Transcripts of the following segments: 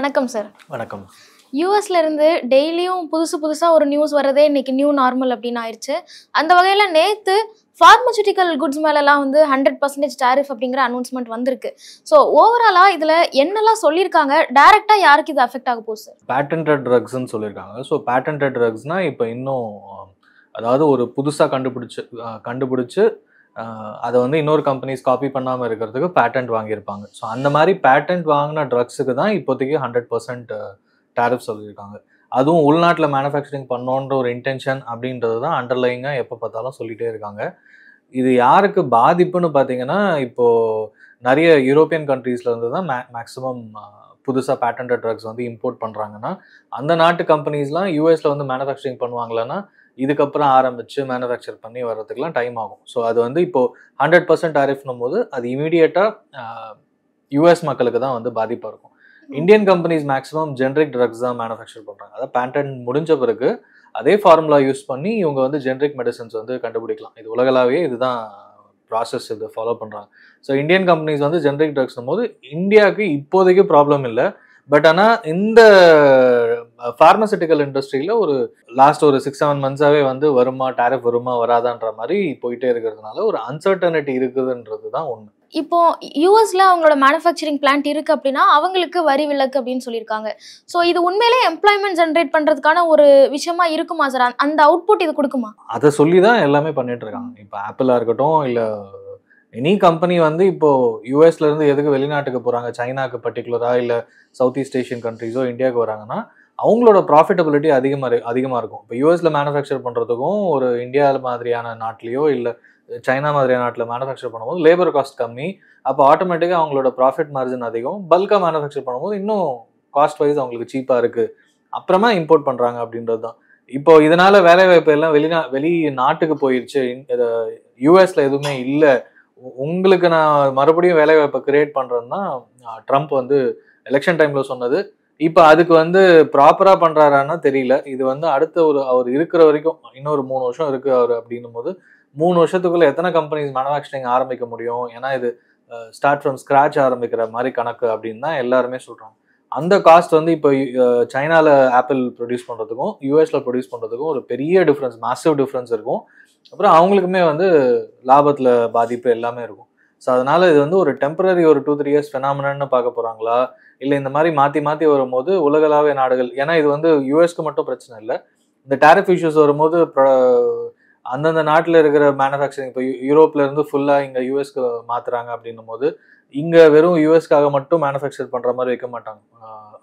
வணக்கம் சார். வணக்கம். யூஎஸ்ல இருந்து டெய்லியும் புதுசா ஒரு நியூஸ் வரதே இன்னைக்கு நியூ நார்மல் அப்படின்னு ஆயிடுச்சு. அந்த வகையில நேத்து ஃபார்மசூட்டிக்கல் குட்ஸ் மேலலாம் 100% டாரிஃப் அப்படிங்கிற அனௌன்ஸ்மெண்ட் வந்திருக்கு. ஸோ ஓவராலா இதுல என்னெல்லாம் சொல்லியிருக்காங்க, டைரக்டா யாருக்கு இது அஃபெக்ட் ஆக போகுது சார்? பேட்டன்டட் ட்ரக்ஸ்ன்னு சொல்லியிருக்காங்க. ஸோ பேட்டன்டட் ட்ரக்ஸ்னா இப்போ இன்னும் அதாவது ஒரு புதுசாக கண்டுபிடிச்சு அதை இன்னொரு கம்பெனிஸ் காப்பி பண்ணாமல் இருக்கிறதுக்கு பேட்டன்ட் வாங்கியிருப்பாங்க. ஸோ அந்த மாதிரி பேட்டன்ட் வாங்கின ட்ரக்ஸுக்கு தான் இப்போதைக்கு 100% டாரிஃப் சொல்லியிருக்காங்க. அதுவும் உள்நாட்டில் மேனுஃபேக்சரிங் பண்ணோன்ற ஒரு இன்டென்ஷன் அப்படின்றது தான் அண்டர்லைங்காக எப்போ பார்த்தாலும் சொல்லிகிட்டே இருக்காங்க. இது யாருக்கு பாதிப்புன்னு பார்த்தீங்கன்னா, இப்போது நிறைய யூரோப்பியன் கண்ட்ரீஸ்லேருந்து தான் மேக்ஸிமம் புதுசாக பேட்டன்டட் ட்ரக்ஸ் இம்போர்ட் பண்ணுறாங்கன்னா, அந்த நாட்டு கம்பெனிஸ்லாம் யூஎஸில் மேனுஃபேக்சரிங் பண்ணுவாங்களான்னா, இதுக்கப்புறம் ஆரம்பித்து மேனுஃபேக்சர் பண்ணி வர்றதுக்குலாம் டைம் ஆகும். ஸோ அது இப்போது 100% டாரிஃப்னும் போது அது இமீடியட்டாக யூஎஸ் மக்களுக்கு தான் பாதிப்பாக இருக்கும். Indian companies maximum generic drugs தான் மேனுஃபேக்சர் பண்ணுறாங்க. அதாவது பேட்டன்ட் முடிஞ்ச பிறகு அதே ஃபார்முலா யூஸ் பண்ணி இவங்க ஜென்ரிக் மெடிசன்ஸ் கண்டுபிடிக்கலாம். இது உலகளாவே இதுதான் ப்ராசஸ், இது ஃபாலோ பண்ணுறாங்க. ஸோ இந்தியன் கம்பெனிஸ் ஜென்ரிக் ட்ரக்ஸ்னும் போது இந்தியாவுக்கு இப்போதைக்கு ப்ராப்ளம் இல்லை. பட் ஆனால் இந்த ஃபார்மசூட்டிக்கல் இண்டஸ்ட்ரியில் லாஸ்ட் ஒரு 6-7 மந்த்ஸாகவே வருமா, டாரிஃப் வருமா வராதான்ற மாதிரி போயிட்டே இருக்கிறதுனால ஒரு அன்சர்டனிட்டி இருக்குதுன்றது தான் ஒன்று. இப்போ யூஎஸ்ல அவங்களோட மேனுஃபேக்சரிங் பிளான்ட் இருக்கு அப்படின்னா அவங்களுக்கு வரி விலக்கு அப்படின்னு சொல்லியிருக்காங்க. ஸோ இது உண்மையிலே எம்ப்ளாய்மெண்ட் ஜென்ரேட் பண்றதுக்கான ஒரு விஷயமா இருக்குமா சார்? அந்த அவுட்புட் இது கொடுக்குமா? அதை சொல்லி தான் எல்லாமே பண்ணிட்டு இருக்காங்க. இப்போ ஆப்பிளாக இருக்கட்டும், இல்லை எனி கம்பெனி இப்போ யூஎஸ்ல இருந்து எதுக்கு வெளிநாட்டுக்கு போகிறாங்க, சைனாக்கு பர்டிகுலராக இல்லை சவுத் ஈஸ்ட் ஏஷியன் கண்ட்ரீஸோ இந்தியாவுக்கு வராங்கன்னா அவங்களோட ப்ராஃபிட்டபிலிட்டி அதிகமாக இருக்கும். இப்போ யூஎஸ்ல மேனுஃபேக்சர் பண்ணுறதுக்கும் ஒரு இந்தியா மாதிரியான நாட்டிலையோ இல்லை சைனா மாதிரியான நாட்டில் மேனுஃபேக்சர் பண்ணும்போது லேபர் காஸ்ட் கம்மி. அப்போ ஆட்டோமேட்டிக்காக அவங்களோட ப்ராஃபிட் மார்ஜின் அதிகம். பல்காக மேனுஃபேக்சர் பண்ணும்போது இன்னும் காஸ்ட் வைஸ் அவங்களுக்கு சீப்பாக இருக்குது. அப்புறமா இம்போர்ட் பண்ணுறாங்க அப்படின்றது தான். இப்போ இதனால வேலைவாய்ப்பு எல்லாம் வெளிநாட்டுக்கு போயிடுச்சு, யூஎஸ்ல எதுவுமே இல்லை, உங்களுக்கு நான் மறுபடியும் வேலைவாய்ப்பை கிரியேட் பண்ணுறேன்னா ட்ரம்ப் எலெக்ஷன் டைமில் சொன்னது. இப்போ அதுக்கு ப்ராப்பராக பண்ணுறாரான்னா தெரியல. இது அடுத்த அவர் இருக்கிற வரைக்கும் இன்னொரு 3 வருஷம் இருக்குது அவர் அப்படின்னும் போது 3 வருஷத்துக்குள்ளே எத்தனை கம்பெனிஸ் மேனுஃபேக்சரிங் ஆரம்பிக்க முடியும்? ஏன்னா இது ஸ்டார்ட் ஃப்ரம் ஸ்க்ராட்ச் ஆரம்பிக்கிற மாதிரி கணக்கு அப்படின்னு தான் எல்லாருமே சொல்கிறாங்க. அந்த காஸ்ட் இப்போ சைனாவில் ஆப்பிள் ப்ரொடியூஸ் பண்ணுறதுக்கும் யூஎஸில் ப்ரொடியூஸ் பண்ணுறதுக்கும் ஒரு பெரிய டிஃப்ரென்ஸ், மாசிவ் டிஃப்ரென்ஸ் இருக்கும். அப்புறம் அவங்களுக்குமே லாபத்தில் பாதிப்பு எல்லாமே இருக்கும். ஸோ அதனால் இது ஒரு டெம்பரரி ஒரு 2-3 இயர்ஸ் ஃபெனாமினன்னு பார்க்க போகிறாங்களா, இல்லை இந்த மாதிரி மாற்றி வரும்போது உலகளாவிய நாடுகள், ஏன்னா இது யூஎஸ்க்கு மட்டும் பிரச்சனை இல்லை, இந்த டாரிஃப் இஷ்யூஸ் வரும்போது அந்தந்த நாட்டில் இருக்கிற மேனுஃபேக்சரிங் இப்போ யூரோப்ல இருந்து ஃபுல்லாக இங்கே யூஎஸ்க்கு மாற்றுறாங்க அப்படின்னும் போது இங்கே வெறும் யூஎஸ்க்காக மட்டும் மேனுஃபேக்சர் பண்ணுற மாதிரி வைக்க மாட்டாங்க.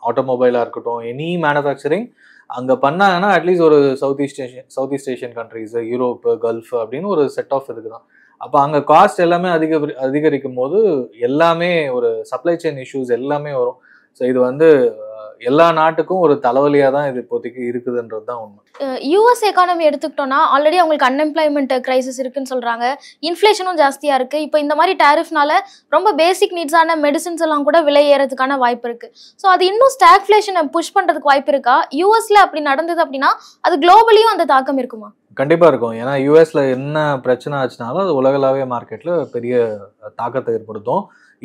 ஆட்டோமொபைலாக இருக்கட்டும், எனி மேனுஃபேக்சரிங் அங்கே பண்ணாங்கன்னா அட்லீஸ்ட் ஒரு south east Asian countries, Europe, gulf அப்படின்னு ஒரு செட் ஆஃப் இதுக்கு தான். அப்போ அங்கே காஸ்ட் எல்லாமே அதிகரிக்கும் போது எல்லாமே ஒரு சப்ளை செயின் இஷ்யூஸ் எல்லாமே வரும். ஸோ இது எல்லா நாட்டுக்கும் ஒரு தலைவலியாக தான் இது இப்போதைக்கு இருக்குதுன்றது தான் உண்மை. யூஎஸ் எக்கானமி எடுத்துக்கிட்டோம்னா ஆல்ரெடி அவங்களுக்கு அன்எம்ப்ளாய்மெண்ட் கிரைசிஸ் இருக்குன்னு சொல்றாங்க, இன்ஃப்ளேஷனும் ஜாஸ்தியா இருக்கு. இப்போ இந்த மாதிரி டாரிஃப்னால ரொம்ப பேசிக் நீட்ஸான மெடிசின்ஸ் எல்லாம் கூட விலை ஏறதுக்கான வாய்ப்பு இருக்கு. ஸோ அது இன்னும் ஸ்டாக்ஃப்ளேஷனை புஷ் பண்றதுக்கு வாய்ப்பு இருக்கா? யூஎஸ்ல அப்படி நடந்தது அப்படின்னா அது குளோபலியும் அந்த தாக்கம் இருக்குமா? கண்டிப்பாக இருக்கும். ஏன்னா யூஎஸ்ல என்ன பிரச்சனை ஆச்சுனாலும் அது உலகளாவிய மார்க்கெட்டில் பெரிய தாக்கத்தை ஏற்படுத்தும்.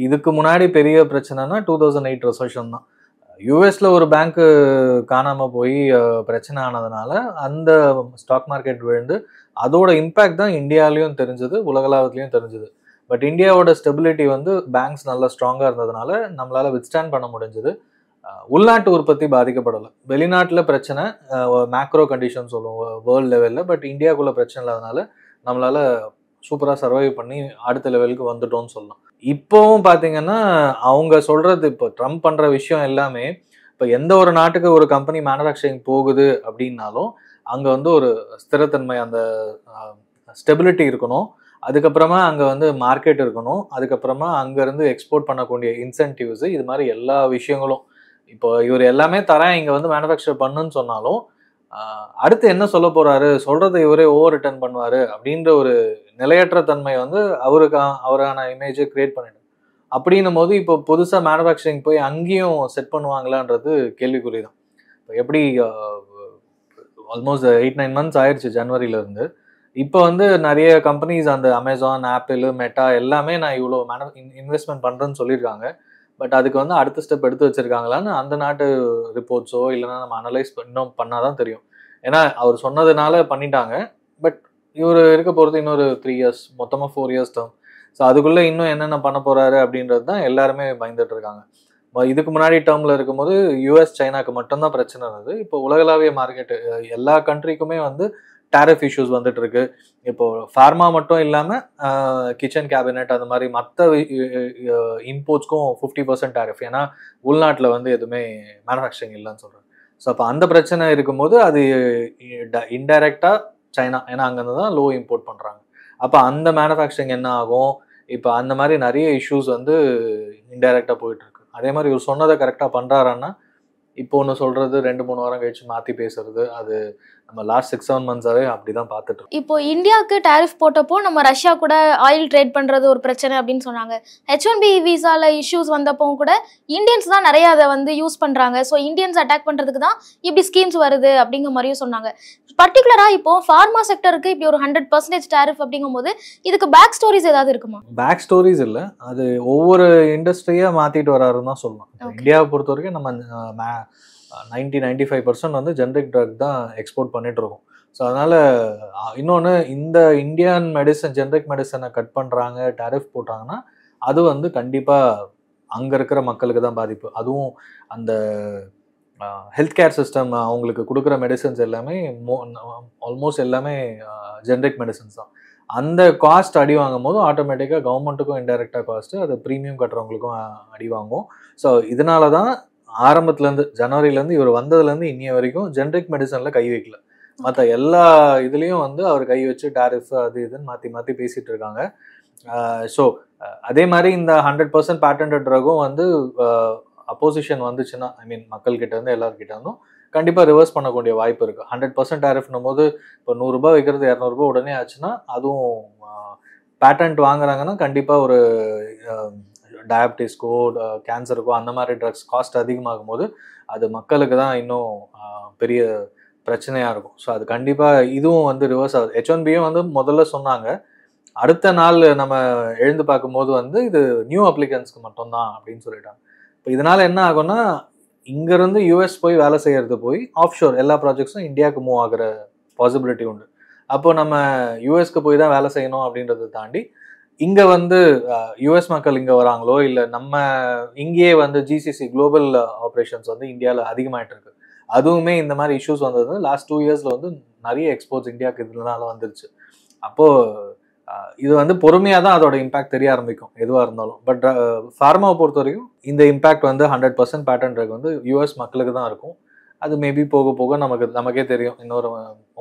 இதுக்கு முன்னாடி பெரிய பிரச்சனைனா 2008 ரெசெஷன் தான். யூஎஸ்ல ஒரு பேங்க்கு காணாமல் போய் பிரச்சனை ஆனதுனால அந்த ஸ்டாக் மார்க்கெட் விழுந்து அதோட இம்பேக்ட் தான் இந்தியாவிலையும் தெரிஞ்சது, உலகளாவத்துலையும் தெரிஞ்சது. பட் இந்தியாவோட ஸ்டெபிலிட்டி பேங்க்ஸ் நல்லா ஸ்ட்ராங்காக இருந்ததுனால நம்மளால் வித்ஸ்டாண்ட் பண்ண முடிஞ்சது. உள்நாட்டு உற்பத்தி பாதிக்கப்படலை. வெளிநாட்டில் பிரச்சனை, மேக்ரோ கண்டிஷன் சொல்லுவோம் வேர்ல்டு லெவலில். பட் இந்தியாவுக்குள்ள பிரச்சனை இல்லாதனால நம்மளால் சூப்பராக சர்வைவ் பண்ணி அடுத்த லெவலுக்கு வந்துட்டோம்னு சொல்லலாம். இப்போவும் பார்த்தீங்கன்னா அவங்க சொல்கிறது, இப்போ ட்ரம்ப் பண்ணுற விஷயம் எல்லாமே, இப்போ எந்த ஒரு நாட்டுக்கு ஒரு கம்பெனி மேனுஃபேக்சரிங் போகுது அப்படின்னாலும் அங்கே ஒரு ஸ்திரத்தன்மை, அந்த ஸ்டெபிலிட்டி இருக்கணும். அதுக்கப்புறமா அங்கே மார்க்கெட் இருக்கணும். அதுக்கப்புறமா அங்கேருந்து எக்ஸ்போர்ட் பண்ணக்கூடிய இன்சென்டிவ்ஸு, இது மாதிரி எல்லா விஷயங்களும். இப்போ இவர் எல்லாமே தரேன் இங்கே மேனுஃபேக்சர் பண்ணுன்னு சொன்னாலும் அடுத்து என்ன சொல்ல போகிறாரு, சொல்கிறத இவரே ஓவர் ரிட்டர்ன் பண்ணுவார் அப்படின்ற ஒரு நிலையற்ற தன்மை அவரான இமேஜை கிரியேட் பண்ணிடும். அப்படின்னும் போது இப்போ புதுசாக மேனுஃபேக்சரிங் போய் அங்கேயும் செட் பண்ணுவாங்களான்றது கேள்விக்குறி தான். இப்போ எப்படி ஆல்மோஸ்ட் 8-9 மந்த்ஸ் ஆயிடுச்சு ஜனவரியிலேருந்து. இப்போ நிறைய கம்பெனிஸ், அந்த அமேசான், ஆப்பிள், மெட்டா எல்லாமே நான் இவ்வளோ இன்வெஸ்ட்மெண்ட் பண்ணுறேன்னு சொல்லியிருக்காங்க. பட் அதுக்கு வந்து அடுத்த ஸ்டெப் எடுத்து வச்சிருக்காங்களான்னு அந்த நாட்டு ரிப்போர்ட்ஸோ இல்லைன்னா நம்ம அனலைஸ் இன்னும் பண்ணாதான் தெரியும். ஏன்னா அவர் சொன்னதுனால பண்ணிட்டாங்க. பட் இவர் இருக்க போகிறது இன்னொரு 3 இயர்ஸ், மொத்தமாக 4 இயர்ஸ் டேர்ம். ஸோ அதுக்குள்ளே இன்னும் என்னென்ன பண்ண போறாரு அப்படின்றது தான் எல்லாருமே பயந்துட்டு இருக்காங்க. இதுக்கு முன்னாடி டேர்மில் இருக்கும்போது யூஎஸ் சைனாக்கு மட்டும்தான் பிரச்சனை இருந்தது. இப்போ உலகளாவிய மார்க்கெட்டு எல்லா கண்ட்ரிக்குமே வந்து டேரிஃப் இஷ்யூஸ் வந்துட்டு இருக்கு. இப்போ ஃபார்மா மட்டும் இல்லாமல் கிச்சன் கேபினெட் அந்த மாதிரி மற்ற இம்போர்ட்ஸ்க்கும் 50% டேரிஃப். ஏன்னா உள்நாட்டில் வந்து எதுவுமே மேனுஃபேக்சரிங் இல்லைன்னு சொல்கிறாங்க. ஸோ அப்போ அந்த பிரச்சனை இருக்கும்போது அது இன்டைரக்டாக சைனா, ஏன்னா அங்கேருந்து தான் லோ இம்போர்ட் பண்ணுறாங்க. அப்போ அந்த மேனுஃபேக்சரிங் என்ன ஆகும்? இப்போ அந்த மாதிரி நிறைய இஷ்யூஸ் வந்து இன்டைரக்டாக போயிட்டு இருக்கு. அதே மாதிரி இவர் சொன்னதை கரெக்டாக பண்ணுறாருன்னா இப்போ ஒன்று சொல்றது 2-3 வாரம் கழிச்சு மாற்றி பேசுறது, அது நம்ம லாஸ்ட் 6-7 மந்த்ஸாவே அப்படிதான் பார்த்துட்டு இருக்கோம். இப்போ இந்தியாவுக்கு டேரிஃப் போட்டப்போ நம்ம ரஷ்யா கூட ஆயில் ட்ரேட் பண்றது ஒரு பிரச்சனை அப்படின்னு சொன்னாங்க. H1B விசால இஷ்யூஸ் வந்தப்போ கூட இந்தியன்ஸ் தான் நிறைய அதை வந்து யூஸ் பண்றாங்க. ஸோ இந்தியன்ஸ் அட்டாக் பண்றதுக்கு தான் இப்படி ஸ்கீம்ஸ் வருது அப்படிங்கிற மாதிரியும் சொன்னாங்க. பர்டிகுலரா இப்போ ஃபார்மா செக்டருக்கு இப்படி ஒரு 100% டேரிஃப் அப்படிங்கும் போது இதுக்கு பேக் ஸ்டோரிஸ் ஏதாவது இருக்குமா? பேக் ஸ்டோரிஸ் இல்லை, அது ஒவ்வொரு இண்டஸ்ட்ரியா மாத்திட்டு வராருன்னு தான் சொல்லலாம். இந்தியாவை பொறுத்த வரைக்கும் நம்ம 90-95% வந்து ஜென்ரிக் ட்ரக் தான் எக்ஸ்போர்ட் பண்ணிட்டு இருக்கோம். ஸோ அதனால இன்னொன்று, இந்த இந்தியன் மெடிசன் ஜென்ரிக் மெடிசனை கட் பண்ணுறாங்க, டேரிஃப் போட்டாங்கன்னா அது வந்து கண்டிப்பாக அங்கே இருக்கிற மக்களுக்கு தான் பாதிப்பு. அதுவும் அந்த ஹெல்த் கேர் சிஸ்டம் அவங்களுக்கு கொடுக்குற மெடிசன்ஸ் எல்லாமே ஆல்மோஸ்ட் எல்லாமே ஜென்ரிக் மெடிசன்ஸ் தான். அந்த காஸ்ட் அடி வாங்கும் போது ஆட்டோமேட்டிக்காக கவர்மெண்ட்டுக்கும் இன்டைரக்டாக காஸ்ட்டு, அது ப்ரீமியம் கட்டுறவங்களுக்கும் அடி வாங்கும். ஸோ இதனால தான் ஆரம்பத்துலேருந்து ஜனவரியிலேருந்து இவர் வந்ததுலேருந்து இன்னைய வரைக்கும் ஜென்ரிக் மெடிசனில் கை வைக்கல. மற்ற எல்லா இதுலேயும் வந்து அவர் கை வச்சு டேரிஃப் அது இதுன்னு மாற்றி மாற்றி பேசிகிட்டு இருக்காங்க. ஸோ அதே மாதிரி இந்த 100% பேட்டன்ட் ட்ரக்கும் வந்து அப்போசிஷன் வந்துச்சுன்னா, ஐ மீன் மக்கள்கிட்ட இருந்து எல்லாருக்கிட்ட இருந்தும் கண்டிப்பாக ரிவர்ஸ் பண்ணக்கூடிய வாய்ப்பு இருக்குது. 100% டேரிஃப்னும் போது இப்போ ₹100 வைக்கிறது ₹200 உடனே ஆச்சுன்னா, அதுவும் பேட்டன்ட் வாங்குறாங்கன்னா கண்டிப்பாக ஒரு டயபிட்டிஸ்க்கோ கேன்சருக்கோ அந்த மாதிரி ட்ரக்ஸ் காஸ்ட் அதிகமாகும் போது அது மக்களுக்கு தான் இன்னும் பெரிய பிரச்சனையாக இருக்கும். ஸோ அது கண்டிப்பாக இதுவும் வந்து ரிவர்ஸ் ஆகுது. H1Bயும் வந்து முதல்ல சொன்னாங்க, அடுத்த நாள் நம்ம எழுந்து பார்க்கும்போது வந்து இது நியூ அப்ளிகன்ஸ்க்கு மட்டும்தான் அப்படின்னு சொல்லிட்டாங்க. இப்போ இதனால் என்ன ஆகும்னா, இங்கேருந்து யூஎஸ் போய் வேலை செய்கிறது போய் ஆஃப்ஷோர் எல்லா ப்ராஜெக்ட்ஸும் இந்தியாவுக்கு மூவ் ஆகிற பாசிபிலிட்டி உண்டு. அப்போ நம்ம யூஎஸ்க்கு போய் தான் வேலை செய்யணும் அப்படின்றத தாண்டி இங்கே வந்து யூஎஸ் மக்கள் இங்கே வராங்களோ இல்லை நம்ம இங்கேயே வந்து ஜிசிசி குளோபல் ஆப்ரேஷன்ஸ் வந்து இந்தியாவில் அதிகமாகிட்டு இருக்கு. அதுவுமே இந்த மாதிரி இஷ்யூஸ் வந்தது லாஸ்ட் 2 இயர்ஸில் வந்து நிறைய எக்ஸ்போர்ட்ஸ் இந்தியாவுக்கு இதனால வந்துருச்சு. அப்போது இது வந்து பொறுமையாக தான் அதோட இம்பாக்ட் தெரிய ஆரம்பிக்கும் எதுவாக இருந்தாலும். பட் ஃபார்மாவை பொறுத்த வரைக்கும் இந்த இம்பாக்ட் வந்து 100% பேட்டன்ட் ட்ரக் வந்து யூஎஸ் மக்களுக்கு தான் இருக்கும். அது மேபி போக போக நமக்கே தெரியும் இன்னொரு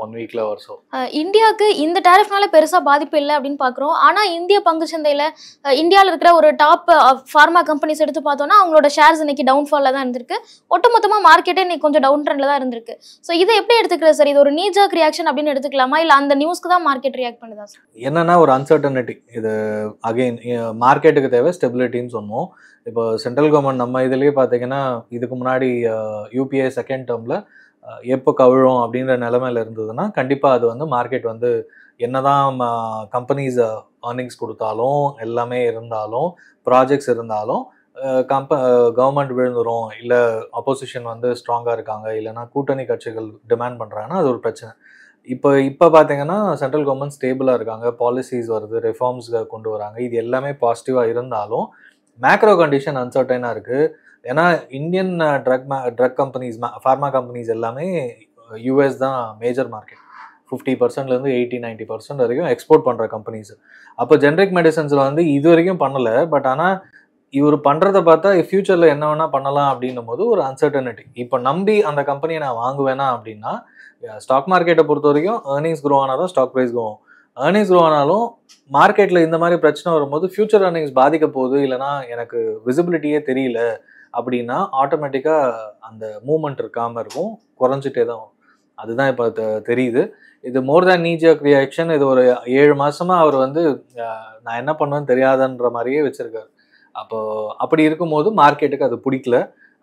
1 வீக்ல வருஷம். இந்தியாவுக்கு இந்த டேரிஃப்னால பெருசா பாதிப்பு இல்லை அப்படின்னு பாக்குறோம். ஆனா இந்திய பங்கு சந்தையில இந்தியாவில் இருக்கிற ஒரு டாப் ஃபார்மா கம்பெனிஸ் எடுத்து பார்த்தோம்னா அவங்களோட ஷேர்ஸ் இன்னைக்கு டவுன்ஃபால்ல தான் இருந்திருக்கு. ஒட்டுமொத்தமா மார்க்கெட்டே இன்னைக்கு கொஞ்சம் டவுன் ட்ரெண்ட்ல தான் இருந்திருக்கு. ஸோ இதை எப்படி எடுத்துக்கிறது சார்? இது ஒரு நீ ஜர்க் ரியாக்ஷன் அப்படின்னு எடுத்துக்கலாமா, இல்லை அந்த நியூஸ்க்கு தான் மார்க்கெட் ரியாக்ட் பண்ணுதா சார்? என்னன்னா ஒரு அன்சர்டனிட்டி. இது அகெயின் மார்க்கெட்டுக்கு தேவை ஸ்டெபிலிட்டின்னு சொன்னோம். இப்போ சென்ட்ரல் கவர்மெண்ட் நம்ம இதுலேயே பார்த்தீங்கன்னா இதுக்கு முன்னாடி யூபிஐ செகண்ட் டேர்மில் எப்போ கவிழும் அப்படின்ற நிலைமையில் இருந்ததுன்னா கண்டிப்பாக அது வந்து மார்க்கெட் வந்து என்னதான் கம்பெனிஸ் ஏர்னிங்ஸ் கொடுத்தாலும் எல்லாமே இருந்தாலும் ப்ராஜெக்ட்ஸ் இருந்தாலும் கவர்மெண்ட் விழுந்துரும், இல்லை அப்போசிஷன் வந்து ஸ்ட்ராங்காக இருக்காங்க, இல்லைனா கூட்டணி கட்சிகள் டிமாண்ட் பண்ணுறாங்கன்னா அது ஒரு பிரச்சனை. இப்போ பார்த்தீங்கன்னா சென்ட்ரல் கவர்மெண்ட் ஸ்டேபிளாக இருக்காங்க, பாலிசிஸ் வருது, ரிஃபார்ம்ஸ் கொண்டு வராங்க, இது எல்லாமே பாசிட்டிவாக இருந்தாலும் மேக்ரோ கண்டிஷன் அன்சர்டைனாக இருக்குது. ஏன்னா Indian drug companies pharma companies எல்லாமே யூஎஸ் தான் மேஜர் மார்க்கெட். 50%லேருந்து 80-90% வரைக்கும் எக்ஸ்போர்ட் பண்ணுற கம்பெனிஸ். அப்போ ஜென்ரிக் மெடிசன்ஸில் வந்து இது வரைக்கும் பண்ணலை. பட் ஆனால் இவர் பண்ணுறதை பார்த்தா ஃபியூச்சரில் என்ன வேணால் பண்ணலாம் அப்படின்னும் போது ஒரு அன்சர்டனிட்டி. இப்போ நம்பி அந்த கம்பெனியை நான் வாங்குவேனா அப்படின்னா, ஸ்டாக் மார்க்கெட்டை பொறுத்த வரைக்கும் ஏர்னிங்ஸ் க்ரோ ஆனால் தான் ஸ்டாக் ப்ரைஸ் க்ரோ ஆகும். ஏர்னிங்ஸ் க்ரோ ஆனாலும் மார்க்கெட்டில் இந்த மாதிரி பிரச்சனை வரும்போது ஃபியூச்சர் ஏர்னிங்ஸ் பாதிக்க போகுது, இல்லைனா எனக்கு விசிபிலிட்டியே தெரியல அப்படின்னா ஆட்டோமேட்டிக்காக அந்த மூவ்மெண்ட் இருக்காமல் இருக்கும், குறைஞ்சிட்டே தான். அதுதான் இப்போ தெரியுது. இது மோர் தேன் நீ ஜர்க் ரியாக்ஷன். இது ஒரு 7 மாதமாக அவர் வந்து நான் என்ன பண்ணுவேன்னு தெரியாதுன்ற மாதிரியே வச்சுருக்காரு. அப்படி இருக்கும்போது மார்க்கெட்டுக்கு அது பிடிக்கல.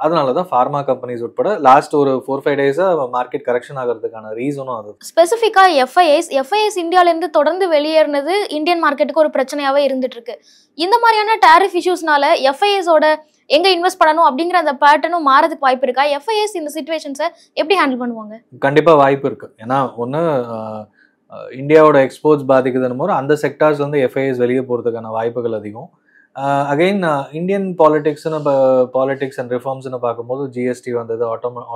அதனால தான் ஃபார்மா கம்பெனிஸ் உட்பட லாஸ்ட் ஒரு 4-5 டேஸாக மார்க்கெட் கரெக்ஷன் ஆகிறதுக்கான ரீசனும் அது. ஸ்பெசிஃபிக்காக எஃப்ஐஎஸ் இந்தியாவிலேருந்து தொடர்ந்து வெளியேறினது இந்தியன் மார்க்கெட்டுக்கு ஒரு பிரச்சனையாகவே இருந்துட்டு இருக்கு. இந்த மாதிரியான டேரிஃப் இஷ்யூஸ்னால எஃப்ஐஎஸோட எங்க இன்வெஸ்ட் பண்ணணும் அப்படிங்கிற அந்த பேட்டர்னும் மாறதுக்கு வாய்ப்பு இருக்கா? எஃப்ஐஎஸ் இந்த சிச்சுவேஷன்ஸை எப்படி ஹேண்டில் பண்ணுவாங்க? கண்டிப்பா வாய்ப்பு இருக்கு. ஏன்னா ஒன்று இந்தியாவோட எக்ஸ்போர்ட்ஸ் பாதிக்குதுன்னு போது அந்த செக்டார்ஸ்லேருந்து எஃப்ஐஎஸ் வெளியே போகிறதுக்கான வாய்ப்புகள் அதிகம். அகெயின் இந்தியன் பாலிடிக்ஸ் அண்ட் ரிஃபார்ம்ஸ்னு பார்க்கும்போது ஜிஎஸ்டி வந்தது,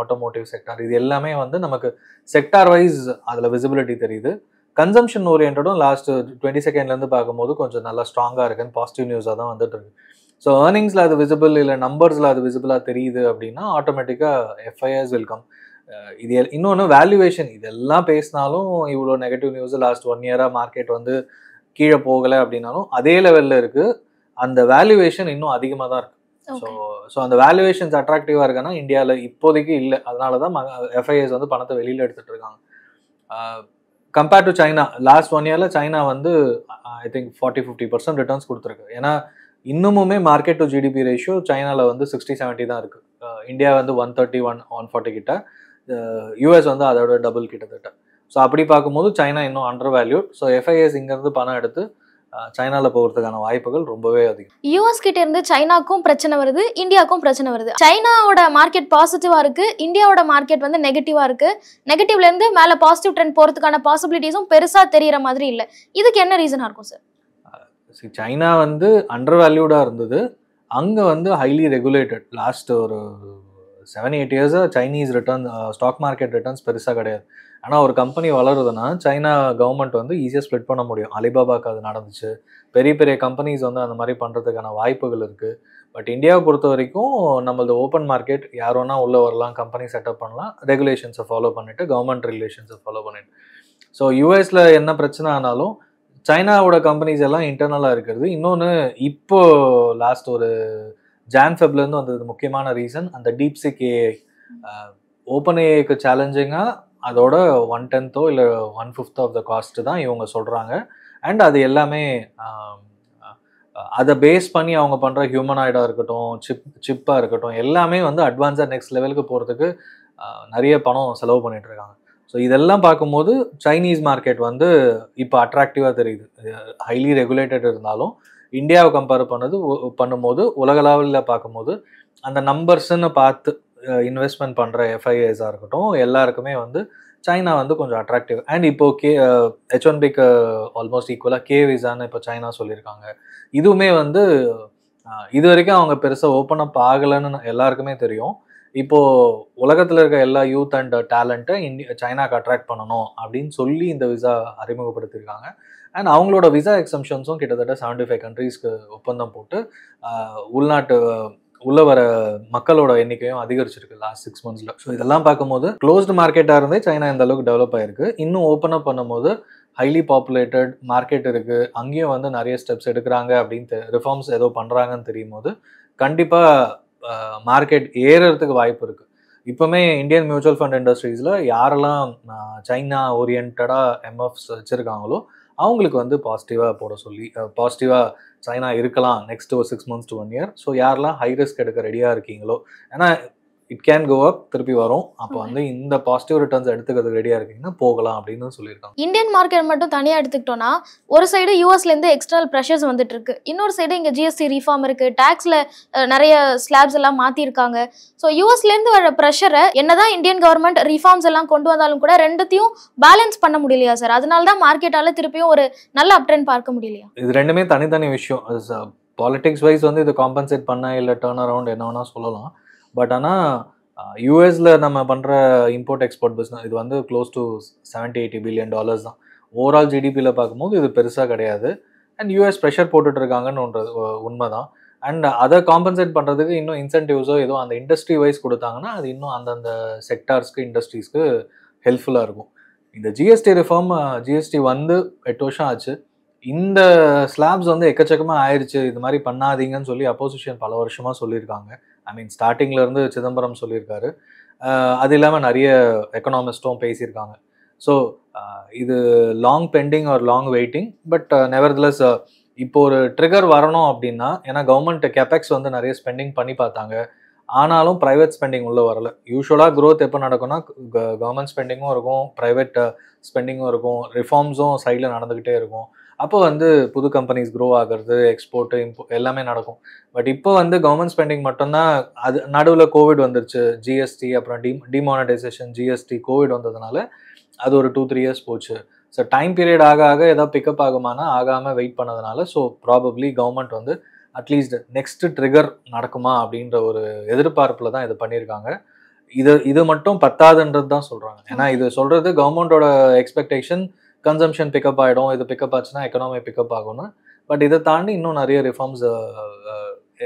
ஆட்டோமோட்டிவ் செக்டார், இது எல்லாமே வந்து நமக்கு செக்டார் வைஸ் அதில் விசிபிலிட்டி தெரியுது. கன்சம்ஷன் ஓரியன்டும் லாஸ்ட் 22ndலேருந்து பார்க்கும்போது கொஞ்சம் நல்லா ஸ்ட்ராங்காக இருக்குன்னு பாசிட்டிவ் நியூஸாக தான் வந்துட்டு இருக்கு. ஸோ ஏர்னிங்ஸில் அது விசிபிள் இல்லை நம்பர்ஸில் அது விசிபிளாக தெரியுது அப்படின்னா ஆட்டோமேட்டிக்காக எஃப்ஐஎஸ் வெல்கம். இது இன்னொன்று வேல்யூவேஷன், இதெல்லாம் பேசினாலும் இவ்வளோ நெகட்டிவ் நியூஸ் லாஸ்ட் 1 இயராக மார்க்கெட் வந்து கீழே போகலை அப்படின்னாலும் அதே லெவலில் இருக்குது. அந்த வேல்யூவேஷன் இன்னும் அதிகமாக தான் இருக்குது. ஸோ அந்த வேல்யூவேஷன்ஸ் அட்ராக்டிவாக இருக்குன்னா இந்தியாவில் இப்போதைக்கு இல்லை. அதனால தான் எஃப்ஐஎஸ் வந்து பணத்தை வெளியில் எடுத்துகிட்டு இருக்காங்க. கம்பேர்ட் டு சைனா, லாஸ்ட் 1 இயரில் சைனா வந்து ஐ திங்க் 40-50% ரிட்டர்ன்ஸ் கொடுத்துருக்கு. ஏன்னா இன்னுமுமே மார்க்கெட் டு ஜிடிபி ரேஷியோ சைனாவில் வந்து 60-70 தான் இருக்குது. இந்தியா வந்து 130-140 கிட்ட, யூஎஸ் வந்து அதோட டபுள் கிட்டத்தட்ட. ஸோ அப்படி பார்க்கும்போது சைனா இன்னும் அண்டர் வேல்யூட். ஸோ எஃப்ஐஎஸ் இங்கேருந்து பணம் எடுத்து சைனால போகிறதுக்கான வாய்ப்புகள் ரொம்பவே அதிகம். யூஎஸ் கிட்ட இருந்து சைனாக்கும் பிரச்சனை வருது, இந்தியாவுக்கும் பிரச்சனை வருது. சைனாவோட மார்க்கெட் பாசிட்டிவா இருக்கு, இந்தியாவோட மார்க்கெட் வந்து நெகட்டிவா இருக்கு. நெகட்டிவ்ல இருந்து மேல பாசிட்டிவ் ட்ரெண்ட் போறதுக்கான பாசிபிலிட்டிஸும் பெருசா தெரியற மாதிரி இல்ல. இதுக்கு என்ன ரீசனா இருக்கும் சார்? சைனா வந்து அண்டர் வேல்யூடாக இருந்தது, அங்கே வந்து ஹைலி ரெகுலேட்டட். லாஸ்ட் ஒரு 7-8 இயர்ஸாக Chinese return stock market returns பெருசாக கிடையாது. ஆனால் ஒரு கம்பெனி வளருதுன்னா சைனா கவர்மெண்ட் வந்து ஈஸியாக ஸ்ப்ளிட் பண்ண முடியும். அலிபாபாக்கு அது நடந்துச்சு. பெரிய பெரிய கம்பெனிஸ் வந்து அந்த மாதிரி பண்ணுறதுக்கான வாய்ப்புகள் இருக்குது. பட் இந்தியாவை பொறுத்த வரைக்கும் நம்மளது ஓப்பன் மார்க்கெட், யார் வேணா உள்ளே வரலாம், கம்பெனி செட்டப் பண்ணலாம், ரெகுலேஷன்ஸை ஃபாலோ பண்ணிவிட்டு, கவர்மெண்ட் ரெகுலேஷன்ஸை ஃபாலோ பண்ணிட்டு. ஸோ யூஎஸில் என்ன பிரச்சனை ஆனாலும் சைனாவோட கம்பெனிஸ் எல்லாம் இன்டர்னலாக இருக்கிறது. இன்னொன்று இப்போ லாஸ்ட் ஒரு ஜான்-ஃபெப்லேருந்து வந்தது முக்கியமான ரீசன் அந்த டீப்சிக் ஏஐ. ஓப்பன் ஏஐக்கு சேலஞ்சிங்காக அதோட 1/10 இல்லை 1/5 ஆஃப் த காஸ்ட் தான் இவங்க சொல்கிறாங்க. அண்ட் அது எல்லாமே அதை பேஸ் பண்ணி அவங்க பண்ணுற ஹியூமனாய்டாக இருக்கட்டும், சிப்பாக இருக்கட்டும், எல்லாமே வந்து அட்வான்ஸாக நெக்ஸ்ட் லெவலுக்கு போகிறதுக்கு நிறைய பணம் செலவு பண்ணிட்டு இருக்காங்க. ஸோ இதெல்லாம் பார்க்கும்போது சைனீஸ் மார்க்கெட் வந்து இப்போ அட்ராக்டிவாக தெரியுது. ஹைலி ரெகுலேட்டட் இருந்தாலும் இந்தியாவை கம்பேர் பண்ணும்போது உலகளவில் பார்க்கும்போது அந்த நம்பர்ஸ்ன்னு பார்த்து இன்வெஸ்ட்மெண்ட் பண்ணுற எஃப்ஐஎஸாக இருக்கட்டும், எல்லாருக்குமே வந்து சைனா வந்து கொஞ்சம் அட்ராக்டிவ். அண்ட் இப்போ H1Bக்கு ஆல்மோஸ்ட் ஈக்குவலாக விசான்னு இப்போ சைனா சொல்லியிருக்காங்க. இதுவுமே வந்து இது வரைக்கும் அவங்க பெருசாக ஓப்பன் அப் ஆகலைன்னு எல்லாருக்குமே தெரியும். இப்போது உலகத்தில் இருக்க எல்லா யூத் அண்ட் டேலண்ட்டை சைனாக்கு அட்ராக்ட் பண்ணணும் அப்படின்னு சொல்லி இந்த விசா அறிமுகப்படுத்தியிருக்காங்க. அண்ட் அவங்களோட விசா எக்ஸம்ஷன்ஸும் கிட்டத்தட்ட 75 கண்ட்ரீஸ்க்கு ஒப்பந்தம் போட்டு உள்நாட்டு உள்ள வர மக்களோட எண்ணிக்கையும் அதிகரிச்சிருக்கு லாஸ்ட் 6 months. ஸோ இதெல்லாம் பார்க்கும்போது க்ளோஸ்டு மார்க்கெட்டாக இருந்தே சைனா இந்த அளவுக்கு டெவலப் ஆயிருக்கு. இன்னும் ஓப்பன் அப் பண்ணும்போது ஹைலி பாப்புலேட்டட் மார்க்கெட் இருக்குது, அங்கேயும் வந்து நிறைய ஸ்டெப்ஸ் எடுக்கிறாங்க அப்படின்ட்டு ரிஃபார்ம்ஸ் ஏதோ பண்ணுறாங்கன்னு தெரியும் போது கண்டிப்பாக மார்க்கெட் ஏறுறதுக்கு வாய்ப்பு இருக்குது. இப்போவுமே இந்தியன் மியூச்சுவல் ஃபண்ட் இண்டஸ்ட்ரீஸில் யாரெல்லாம் சைனா ஓரியன்டாக எம்எஃப்ஸ் வச்சுருக்காங்களோ அவங்களுக்கு வந்து பாசிட்டிவாக போட சொல்லி, பாசிட்டிவாக சைனா இருக்கலாம் நெக்ஸ்ட் ஒரு 6 months to 1 year. ஸோ யாரெல்லாம் ஹை ரிஸ்க் எடுக்க ரெடியாக இருக்கீங்களோ, ஏன்னா இட் கேன் கோ அப், திருப்பி வரும், அப்போ வந்து இந்த பாசிட்டிவ் ரிட்டர்ன்ஸ் எடுத்துக்கிறதுக்கு ரெடியாக இருக்கீங்கன்னா போகலாம் அப்படின்னு சொல்லியிருக்காங்க. இந்தியன் மார்க்கெட் மட்டும் தனியாக எடுத்துக்கிட்டோன்னா ஒரு சைடு யூஎஸ்லேருந்து எக்ஸ்டர்னல் ப்ரெஷர்ஸ் வந்துட்டு இருக்கு, இன்னொரு சைடு இங்கே ஜிஎஸ்டி ரீஃபார்ம் இருக்கு, டேக்ஸில் நிறைய ஸ்லாப்ஸ் எல்லாம் மாற்றிருக்காங்க. ஸோ யூஎஸ்லேருந்து வர ப்ரெஷரை என்னதான் இந்தியன் கவர்மெண்ட் ரீஃபார்ம்ஸ் எல்லாம் கொண்டு வந்தாலும் கூட ரெண்டுத்தையும் பேலன்ஸ் பண்ண முடியலையா சார்? அதனால தான் மார்க்கெட்டால் திருப்பியும் ஒரு நல்ல அப் ட்ரெண்ட் பார்க்க முடியலையா? இது ரெண்டுமே தனித்தனி விஷயம். பாலிட்டிக்ஸ் வைஸ் வந்து இது காம்பன்சேட் பண்ண இல்லை டர்ன் அரவுண்ட் என்ன வேணால் சொல்லலாம். பட் ஆனால் யூஎஸில் நம்ம பண்ணுற இம்போர்ட் எக்ஸ்போர்ட் பிஸ்னஸ் இது வந்து க்ளோஸ் டு $70-80 billion தான். ஓவரால் ஜிடிபியில் பார்க்கும்போது இது பெருசாக கிடையாது. அண்ட் யூஎஸ் ப்ரெஷர் போட்டுட்ருக்காங்கன்னுன்றது உண்மை தான். அண்ட் அதை காம்பன்சேட் பண்ணுறதுக்கு இன்னும் இன்சென்டிவ்ஸோ ஏதோ அந்த இண்டஸ்ட்ரி வைஸ் கொடுத்தாங்கன்னா அது இன்னும் அந்தந்த செக்டார்ஸ்க்கு இண்டஸ்ட்ரீஸ்க்கு ஹெல்ப்ஃபுல்லாக இருக்கும். இந்த ஜிஎஸ்டி ரிஃபார்ம், ஜிஎஸ்டி வந்து 8 வருஷம் ஆச்சு. இந்த ஸ்லாப்ஸ் வந்து எக்கச்சக்கமாக ஆயிடுச்சு, இது மாதிரி பண்ணாதீங்கன்னு சொல்லி அப்போசிஷன் பல வருஷமாக சொல்லியிருக்காங்க. ஐ மீன் ஸ்டார்டிங்லேருந்து சிதம்பரம் சொல்லியிருக்காரு, அது இல்லாமல் நிறைய எக்கனாமிஸ்ட்டும் பேசியிருக்காங்க. ஸோ இது long pending or long waiting. But nevertheless இப்போ ஒரு ட்ரிகர் வரணும் அப்படின்னா, ஏன்னா கவர்மெண்ட் கேபெக்ஸ் வந்து நிறைய ஸ்பெண்டிங் பண்ணி பார்த்தாங்க, ஆனாலும் ப்ரைவேட் ஸ்பெண்டிங் உள்ளே வரல. யூஸ்வலாக க்ரோத் எப்போ நடக்கும்னா கவர்மெண்ட் ஸ்பெண்டிங்கும் இருக்கும், ப்ரைவேட் ஸ்பெண்டிங்கும் இருக்கும், ரிஃபார்ம்ஸும் சைடில் நடந்துக்கிட்டே இருக்கும். அப்போ வந்து புது கம்பெனிஸ் க்ரோ ஆகிறது, எக்ஸ்போர்ட்டு எல்லாமே நடக்கும். பட் இப்போ வந்து கவர்மெண்ட் ஸ்பெண்டிங் மட்டும்தான். அது நடுவில் கோவிட் வந்துருச்சு, ஜிஎஸ்டி, அப்புறம் டிமானடைசேஷன், ஜிஎஸ்டி, கோவிட் வந்ததுனால அது ஒரு 2-3 இயர்ஸ் போச்சு. ஸோ டைம் பீரியட் ஆக ஆக ஏதாவது பிக்கப் ஆகுமானா ஆகாமல் வெயிட் பண்ணதுனால, ஸோ ப்ராபப்ளி கவர்மெண்ட் வந்து அட்லீஸ்ட் நெக்ஸ்ட் ட்ரிகர் நடக்குமா அப்படின்ற ஒரு எதிர்பார்ப்பில் தான் இது பண்ணியிருக்காங்க. இது மட்டும் பத்தாதுன்றது தான் சொல்கிறாங்க. ஏன்னா இது சொல்கிறது கவர்மெண்டோட எக்ஸ்பெக்டேஷன் கன்சம்ஷன் பிக்கப் ஆகிடும், இது பிக்கப் ஆச்சுன்னா எக்கனாமி பிக்கப் ஆகும்னு. பட் இதை தாண்டி இன்னும் நிறைய ரிஃபார்ம்ஸ்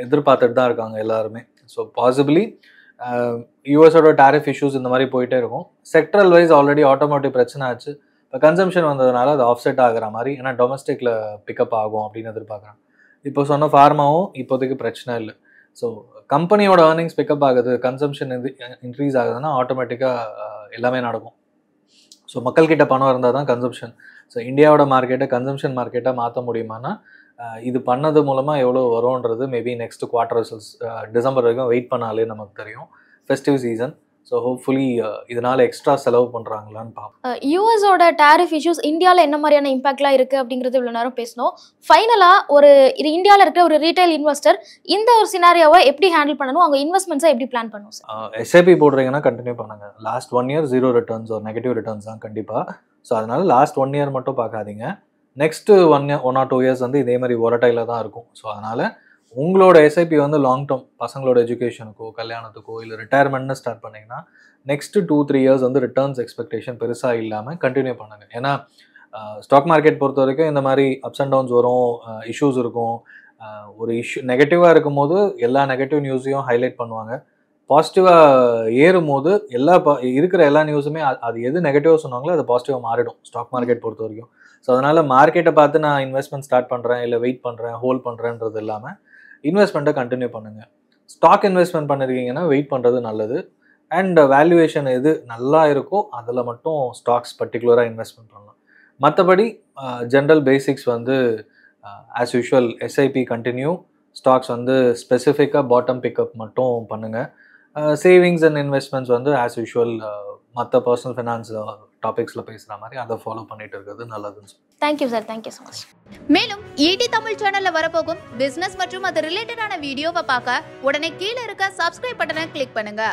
எதிர்பார்த்துட்டு தான் இருக்காங்க எல்லாருமே. ஸோ பாசிபிளி யூஎஸோட டேரிஃப் இஷ்யூஸ் இந்த மாதிரி போயிட்டே இருக்கும். செக்டரல் வைஸ் ஆல்ரெடி ஆட்டோமோட்டிவ் பிரச்சனை ஆச்சு. இப்போ கன்சம்ஷன் வந்ததுனால அது ஆஃப்செட் ஆகிற மாதிரி, ஏன்னா டொமஸ்டிக்கில் பிக்கப் ஆகும் அப்படின்னு எதிர்பார்க்குறாங்க. இப்போ சொன்ன ஃபார்மாவும் இப்போதைக்கு பிரச்சனை இல்லை. ஸோ கம்பெனியோட ஏர்னிங்ஸ் பிக்கப் ஆகுது, கன்சம்ஷன் இன்க்ரீஸ் ஆகுதுன்னா ஆட்டோமேட்டிக்காக எல்லாமே நடக்கும். ஸோ மக்கள்கிட்ட பணம் இருந்தால் தான் கன்சம்ஷன். ஸோ இந்தியாவோட மார்க்கெட்டை கன்சம்ஷன் மார்க்கெட்டாக மாற்ற முடியுமானா இது பண்ணது மூலமாக எவ்வளோ வரும்ன்றது maybe next quarter results December வரைக்கும் வெயிட் பண்ணாலே நமக்கு தெரியும். Festive season. ஸோ ஹோப்ஃபுல்லி இதனால் எக்ஸ்ட்ரா செலவு பண்ணுறாங்களான்னு பார்ப்போம். யூஎஸோட டேரிஃப் இஷ்யூஸ் இந்தியாவில் என்ன மாதிரியான இம்பேக்ட்லாம் இருக்குது அப்படிங்கிறது இவ்வளோ நேரம் பேசணும். ஃபைனலாக இது இந்தியாவில் இருக்கிற ஒரு ரீட்டைல் இன்வெஸ்டர் இந்த ஒரு சினாரியோவை எப்படி ஹேண்டில் பண்ணணும், அவங்க இன்வெஸ்ட்மெண்ட்ஸை எப்படி பிளான் பண்ணும் சார்? எஸ்ஐபி போடுறீங்கன்னா கண்டினியூ பண்ணுங்க. லாஸ்ட் 1 இயர் 0 ரிட்டர்ன்ஸ் ஒரு நெகட்டிவ் ரிட்டர்ன்ஸ் தான் கண்டிப்பாக. ஸோ அதனால லாஸ்ட் 1 இயர் மட்டும் பார்க்காதீங்க. நெக்ஸ்ட்டு 1 or 2 இயர்ஸ் வந்து இதே மாதிரி ஒரட்டையில் தான் இருக்கும். ஸோ அதனால் உங்களோட எஸ்ஐபி வந்து லாங் டேர்ம் பசங்களோட எஜுகேஷனுக்கோ கல்யாணத்துக்கோ இல்லை ரிட்டையர்மெண்ட்னு ஸ்டார்ட் பண்ணிங்கன்னா நெக்ஸ்ட்டு 2-3 இயர்ஸ் வந்து ரிட்டர்ன்ஸ் எக்ஸ்பெக்டேஷன் பெருசாக இல்லாமல் கண்டினியூ பண்ணுங்கள். ஏன்னா ஸ்டாக் மார்க்கெட் பொறுத்த வரைக்கும் இந்த மாதிரி அப்ஸ் அண்ட் டவுன்ஸ் வரும், இஷ்யூஸ் இருக்கும். ஒரு இஷ்யூ நெகட்டிவாக இருக்கும்போது எல்லா நெகட்டிவ் நியூஸையும் ஹைலைட் பண்ணுவாங்க. பாசிட்டிவாக ஏறும்போது இருக்கிற எல்லா நியூஸுமே அது எது நெகட்டிவாக சொன்னாங்களோ அது பாசிட்டிவாக மாறிடும் ஸ்டாக் மார்க்கெட் பொறுத்த வரைக்கும். ஸோ அதனால் மார்க்கெட்டை பார்த்து நான் இன்வெஸ்ட்மெண்ட் ஸ்டார்ட் பண்ணுறேன் இல்லை வெயிட் பண்ணுறேன் ஹோல்ட் பண்ணுறேன்றது இல்லாமல் இன்வெஸ்ட்மெண்ட்டை கண்டினியூ பண்ணுங்கள். ஸ்டாக் இன்வெஸ்ட்மெண்ட் பண்ணியிருக்கீங்கன்னா வெயிட் பண்ணுறது நல்லது. அண்ட் வேல்யூவேஷன் எது நல்லா இருக்கோ அதில் மட்டும் ஸ்டாக்ஸ் பர்டிகுலராக இன்வெஸ்ட்மெண்ட் பண்ணலாம். மற்றபடி ஜென்ரல் பேசிக்ஸ் வந்து as usual SIP continue, stocks வந்து ஸ்பெசிஃபிக்காக பாட்டம் பிக்கப் மட்டும் பண்ணுங்கள். சேவிங்ஸ் அண்ட் இன்வெஸ்ட்மெண்ட்ஸ் வந்து ஆஸ் யூஷுவல் மற்ற பர்சனல் ஃபினான்ஸ் டாபிக்ஸில் பேசுகிற மாதிரி அதை ஃபாலோ பண்ணிட்டு இருக்கிறது நல்லதுன்னு சொல்லி. Thank you sir, thank you so much. மேலும் ஈடி தமிழ் சேனல்ல வரப்போகும் பிசினஸ் மற்றும் அது ரிலேட்டடான வீடியோவை பார்க்க உடனே கீழே இருக்க சப்ஸ்கிரைப் பட்டனை கிளிக் பண்ணுங்க.